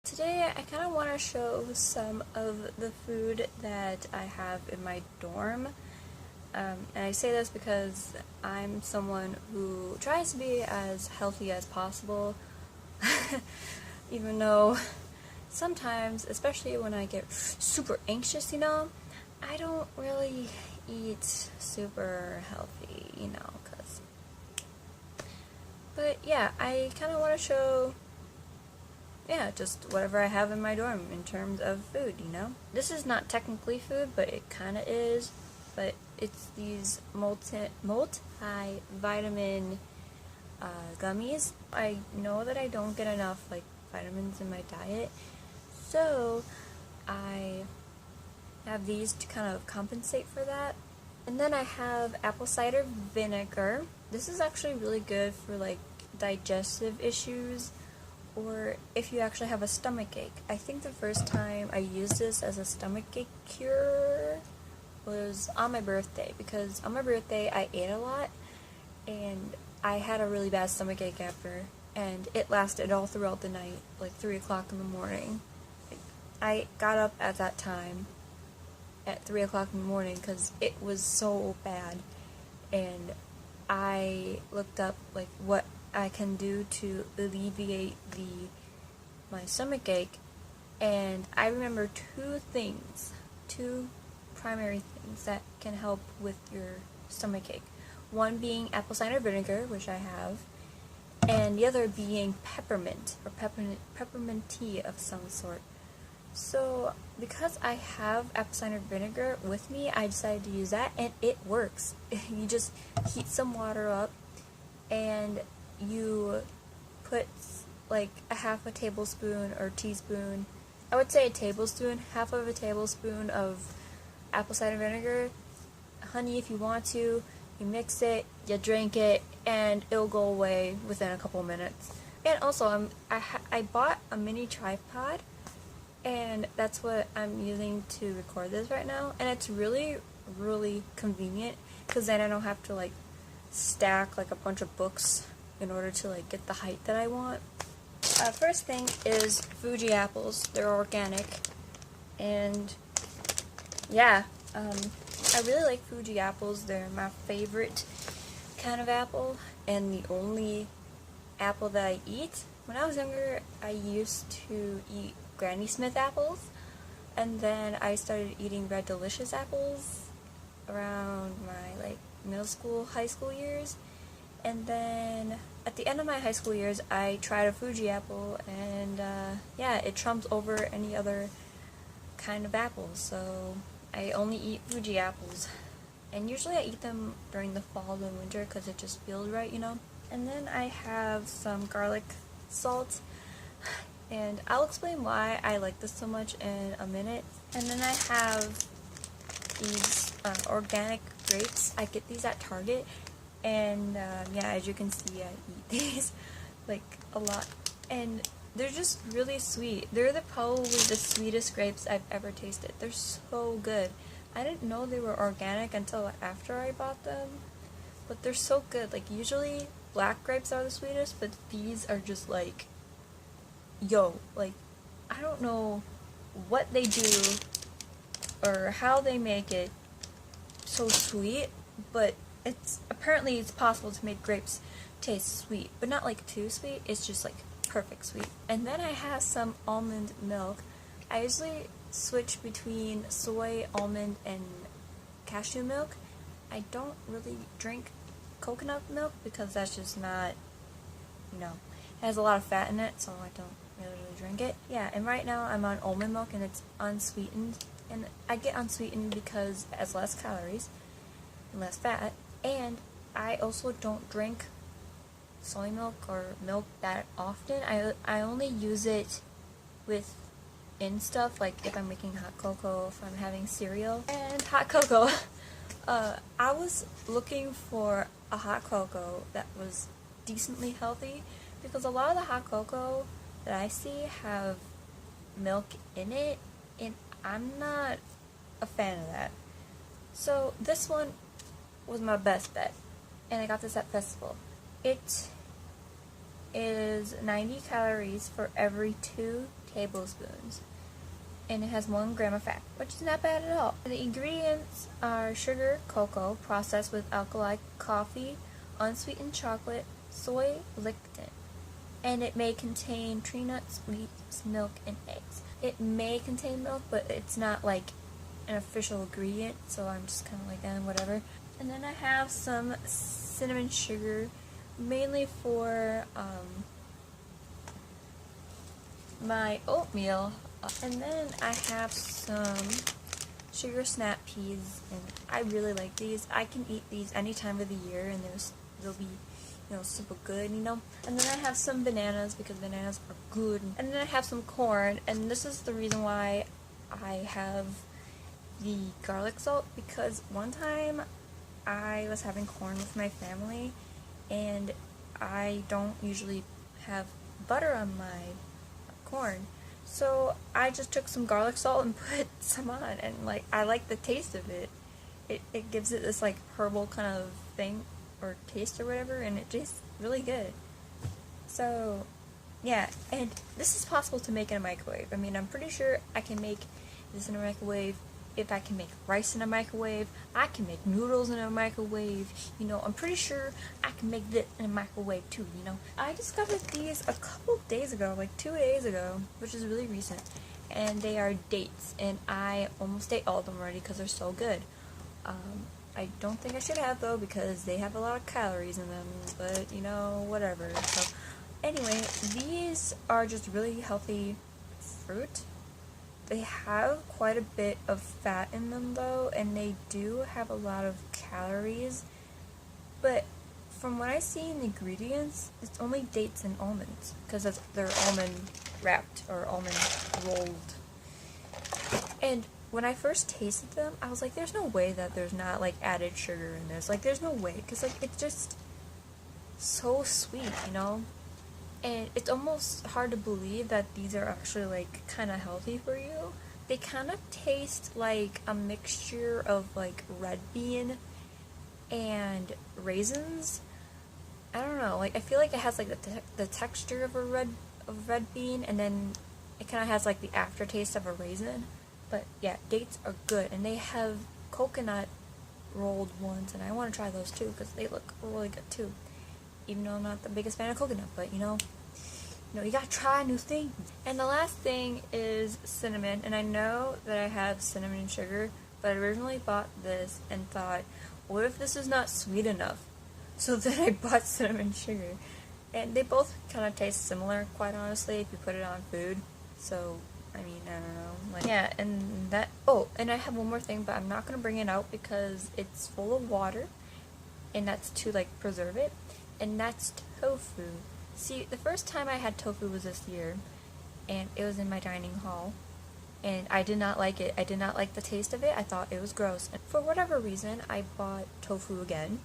Today I kind of want to show some of the food that I have in my dorm. And I say this because I'm someone who tries to be as healthy as possible, even though sometimes, especially when I get super anxious, I don't really eat super healthy, But yeah, I kind of want to show just whatever I have in my dorm in terms of food. This is not technically food, but it kind of is. But it's these multi-vitamin gummies. I know that I don't get enough vitamins in my diet, so I have these to kind of compensate for that. And then I have apple cider vinegar. This is actually really good for digestive issues, or if you actually have a stomach ache. I think the first time I used this as a stomach ache cure was on my birthday, because on my birthday I ate a lot and I had a really bad stomach ache after, and it lasted all throughout the night, like 3 o'clock in the morning. I got up at that time at 3 o'clock in the morning because it was so bad, and I looked up what I can do to alleviate my stomach ache, and I remember two primary things that can help with your stomach ache. One being apple cider vinegar, which I have, and the other being peppermint, or peppermint tea of some sort. So, because I have apple cider vinegar with me, I decided to use that, and it works. You just heat some water up, and you put a half a tablespoon or teaspoon, I would say a tablespoon, half of a tablespoon of apple cider vinegar, honey if you want to, you mix it, you drink it, and it'll go away within a couple minutes. And also, I bought a mini tripod, and that's what I'm using to record this right now, and it's really, really convenient, because then I don't have to stack a bunch of books in order to get the height that I want. First thing is Fuji apples. They're organic, and yeah, I really like Fuji apples. They're my favorite kind of apple, and the only apple that I eat. When I was younger, I used to eat Granny Smith apples, and then I started eating Red Delicious apples around my middle school, high school years. And then at the end of my high school years, I tried a Fuji apple, and it trumps over any other kind of apple. So I only eat Fuji apples, and usually I eat them during the fall and winter because it just feels right, And then I have some garlic salt, and I'll explain why I like this so much in a minute. And then I have these organic grapes. I get these at Target, and as you can see, I eat these a lot, and they're just really sweet. They're probably the sweetest grapes I've ever tasted. They're so good. I didn't know they were organic until after I bought them, but they're so good. Usually black grapes are the sweetest, but these are just I don't know what they do or how they make it so sweet, but apparently it's possible to make grapes taste sweet, but not too sweet. It's just perfect sweet. And then I have some almond milk. I usually switch between soy, almond, and cashew milk. I don't really drink coconut milk because that's just not, it has a lot of fat in it, so I don't really drink it. Yeah, and right now I'm on almond milk, and it's unsweetened, and I get unsweetened because it has less calories and less fat. And I also don't drink soy milk or milk that often. I only use it in stuff, if I'm making hot cocoa, if I'm having cereal. And hot cocoa. I was looking for a hot cocoa that was decently healthy, because a lot of the hot cocoa that I see have milk in it, and I'm not a fan of that. So this one was my best bet, and I got this at Festival. It is 90 calories for every 2 tablespoons. And it has 1 gram of fat, which is not bad at all. The ingredients are sugar, cocoa, processed with alkali coffee, unsweetened chocolate, soy lecithin. And it may contain tree nuts, wheat, milk, and eggs. It may contain milk, but it's not like an official ingredient, so I'm just kind of like, whatever. And then I have some cinnamon sugar, mainly for my oatmeal. And then I have some sugar snap peas, and I really like these. I can eat these any time of the year, and they'll be, super good, And then I have some bananas, because bananas are good. And then I have some corn, and this is the reason why I have the garlic salt, because one time I was having corn with my family, and I don't usually have butter on my corn. So I just took some garlic salt and put some on, and I like the taste of it. It gives it this herbal kind of thing or taste or whatever, and it tastes really good. So yeah, and this is possible to make in a microwave. I mean, I'm pretty sure I can make this in a microwave. If I can make rice in a microwave, I can make noodles in a microwave. I'm pretty sure I can make this in a microwave too, I discovered these a couple days ago, 2 days ago, which is really recent. And they are dates, and I almost ate all of them already because they're so good. I don't think I should have, though, because they have a lot of calories in them, but, whatever. So, anyway, these are just really healthy fruit. They have quite a bit of fat in them, though, and they do have a lot of calories. But from what I see in the ingredients, it's only dates and almonds, because they're almond wrapped or almond rolled. And when I first tasted them, I was like, there's no way that there's not added sugar in this. There's no way, because it's just so sweet, And it's almost hard to believe that these are actually kind of healthy for you. They kind of taste like a mixture of red bean and raisins. I don't know. I feel like it has the texture of a red bean, and then it kind of has the aftertaste of a raisin. But yeah, dates are good, and they have coconut rolled ones, and I want to try those too because they look really good too. Even though I'm not the biggest fan of coconut, but you gotta try new things. And the last thing is cinnamon, and I know that I have cinnamon sugar, but I originally bought this and thought, what if this is not sweet enough? So then I bought cinnamon sugar. And they both kind of taste similar, quite honestly, if you put it on food. So, I mean, I don't know. Yeah, and that, and I have one more thing, but I'm not gonna bring it out because it's full of water, and that's to preserve it. And that's tofu. See, the first time I had tofu was this year, and it was in my dining hall, and I did not like it. I did not like the taste of it. I thought it was gross. And for whatever reason, I bought tofu again.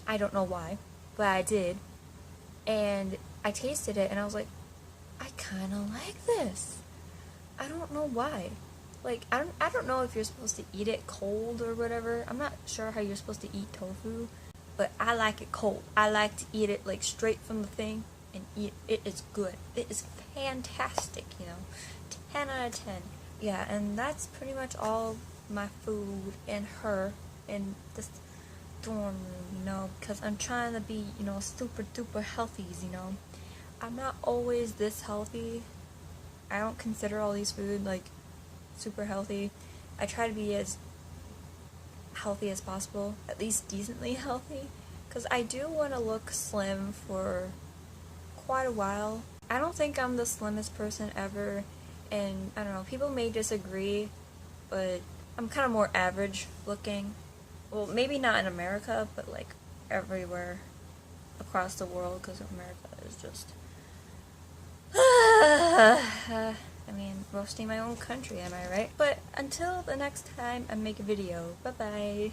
I don't know why, but I did. And I tasted it, and I was like, I kind of like this. I don't know why. I don't know if you're supposed to eat it cold or whatever. I'm not sure how you're supposed to eat tofu. But I like it cold. I like to eat it straight from the thing and eat it. It is good. It is fantastic, 10 out of 10. Yeah, and that's pretty much all my food and her in this dorm room, because I'm trying to be, super duper healthies, I'm not always this healthy. I don't consider all these food super healthy. I try to be as healthy as possible, at least decently healthy, because I do want to look slim for quite a while. I don't think I'm the slimmest person ever, and I don't know, people may disagree, but I'm kind of more average looking. Well, maybe not in America, but everywhere across the world, because America is just I mean, roasting my own country, am I right? But until the next time I make a video, bye-bye.